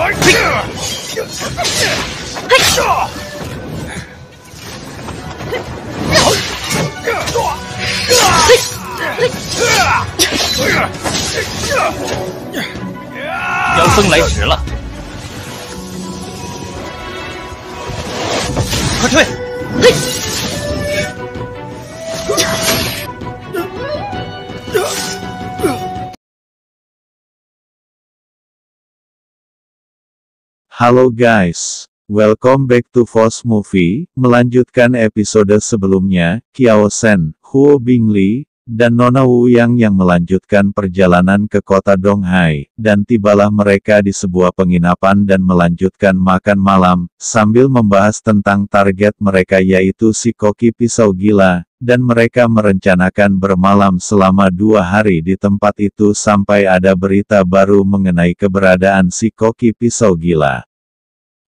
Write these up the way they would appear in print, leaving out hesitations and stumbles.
妖僧来迟了，快退！ Halo guys, welcome back to Force Movie. Melanjutkan episode sebelumnya, Qiao Shen, Huo Bingli, dan Nona Wu yang melanjutkan perjalanan ke kota Donghai, dan tibalah mereka di sebuah penginapan dan melanjutkan makan malam, sambil membahas tentang target mereka yaitu si koki pisau gila, dan mereka merencanakan bermalam selama 2 hari di tempat itu sampai ada berita baru mengenai keberadaan si koki pisau gila.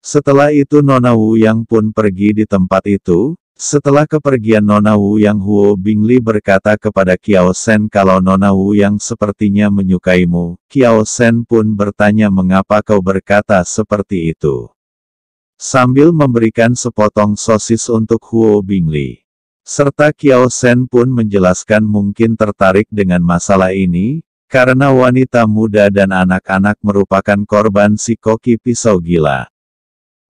Setelah itu Nona Wu yang pun pergi di tempat itu. Setelah kepergian Nona Wu yang, Huo Bingli berkata kepada Qiao Shen kalau Nona Wu yang sepertinya menyukaimu. Qiao Shen pun bertanya mengapa kau berkata seperti itu. Sambil memberikan sepotong sosis untuk Huo Bingli. Serta Qiao Shen pun menjelaskan mungkin tertarik dengan masalah ini, karena wanita muda dan anak-anak merupakan korban si koki pisau gila.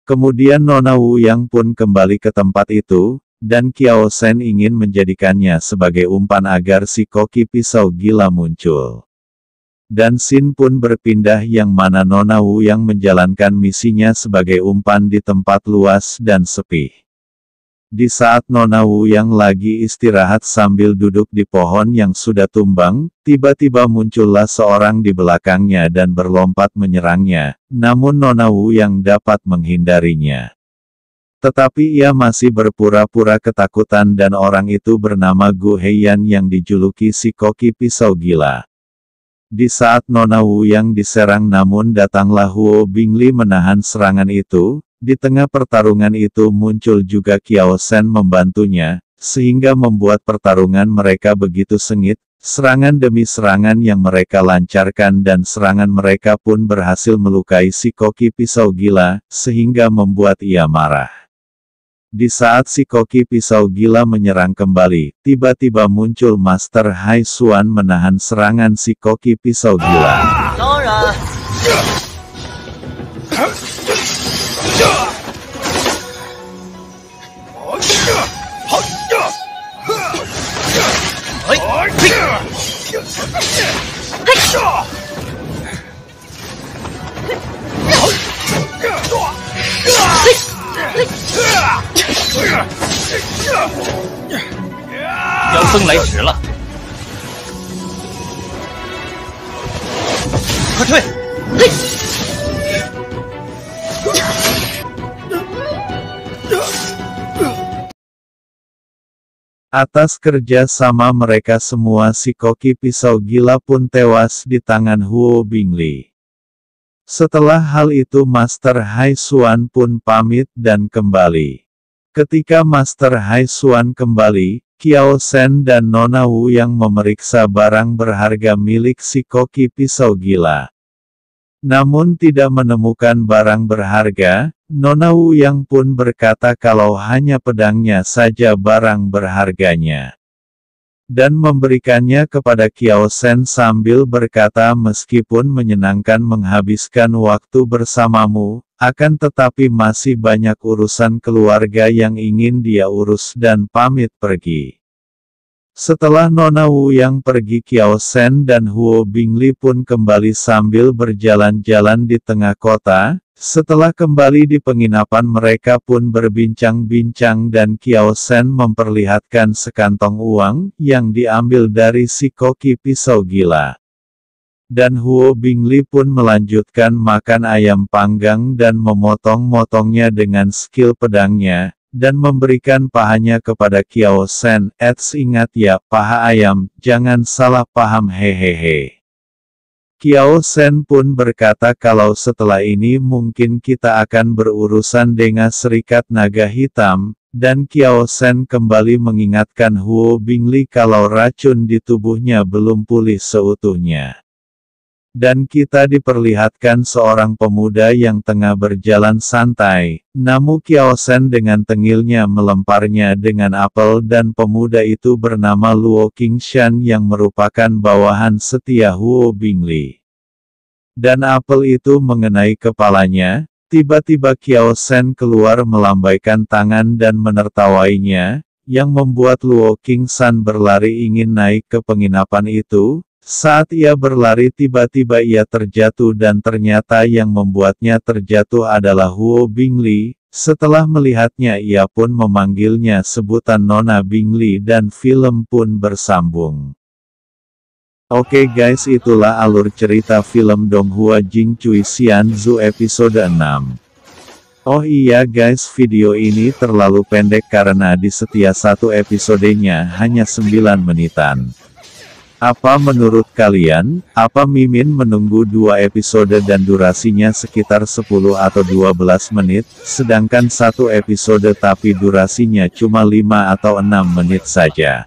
Kemudian Nona Wu yang pun kembali ke tempat itu, dan Qiao Shen ingin menjadikannya sebagai umpan agar si koki pisau gila muncul. Dan Xin pun berpindah yang mana Nona Wu yang menjalankan misinya sebagai umpan di tempat luas dan sepi. Di saat Nona Wu yang lagi istirahat sambil duduk di pohon yang sudah tumbang, tiba-tiba muncullah seorang di belakangnya dan berlompat menyerangnya, namun Nona Wu yang dapat menghindarinya. Tetapi ia masih berpura-pura ketakutan dan orang itu bernama Gu Heiyan yang dijuluki si koki pisau gila. Di saat Nona Wu yang diserang namun datanglah Huo Bingli menahan serangan itu. Di tengah pertarungan itu muncul juga Qiao Shen membantunya, sehingga membuat pertarungan mereka begitu sengit, serangan demi serangan yang mereka lancarkan dan serangan mereka pun berhasil melukai si koki pisau gila, sehingga membuat ia marah. Di saat si koki pisau gila menyerang kembali, tiba-tiba muncul Master Hai Xuan menahan serangan si koki pisau gila.妖僧来迟了，快退！ Atas kerja sama mereka semua si koki pisau gila pun tewas di tangan Huo Bingli. Setelah hal itu Master Hai Xuan pun pamit dan kembali. Ketika Master Hai Xuan kembali, Qiao Shen dan Nona Wu yang memeriksa barang berharga milik si koki pisau gila. Namun tidak menemukan barang berharga, Nona Wu yang pun berkata kalau hanya pedangnya saja barang berharganya. Dan memberikannya kepada Qiao Shen sambil berkata meskipun menyenangkan menghabiskan waktu bersamamu, akan tetapi masih banyak urusan keluarga yang ingin dia urus dan pamit pergi. Setelah Nona Wu yang pergi Qiao Shen dan Huo Bingli pun kembali sambil berjalan-jalan di tengah kota. Setelah kembali di penginapan mereka pun berbincang-bincang dan Qiao Shen memperlihatkan sekantong uang yang diambil dari si koki pisau gila. Dan Huo Bingli pun melanjutkan makan ayam panggang dan memotong-motongnya dengan skill pedangnya, dan memberikan pahanya kepada Qiao Shen. Ingat ya, paha ayam, jangan salah paham hehehe. Qiao Shen pun berkata kalau setelah ini mungkin kita akan berurusan dengan Serikat Naga Hitam, dan Qiao Shen kembali mengingatkan Huo Bingli kalau racun di tubuhnya belum pulih seutuhnya. Dan kita diperlihatkan seorang pemuda yang tengah berjalan santai, namun Qiao Shen dengan tengilnya melemparnya dengan apel dan pemuda itu bernama Luo Qingshan yang merupakan bawahan setia Huo Bingli. Dan apel itu mengenai kepalanya, tiba-tiba Qiao Shen keluar melambaikan tangan dan menertawainya, yang membuat Luo Qingshan berlari ingin naik ke penginapan itu. Saat ia berlari tiba-tiba ia terjatuh dan ternyata yang membuatnya terjatuh adalah Huo Bingli. Setelah melihatnya ia pun memanggilnya sebutan Nona Bingli dan film pun bersambung. Oke guys, itulah alur cerita film Donghua Jing Cui Xian Zhu episode 6. Oh iya guys, video ini terlalu pendek karena di setiap satu episodenya hanya 9 menitan. Apa menurut kalian? Apa Mimin menunggu 2 episode dan durasinya sekitar 10 atau 12 menit, sedangkan satu episode tapi durasinya cuma 5 atau 6 menit saja?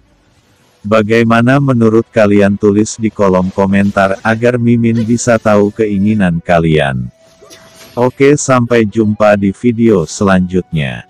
Bagaimana menurut kalian? Tulis di kolom komentar agar Mimin bisa tahu keinginan kalian. Oke, sampai jumpa di video selanjutnya.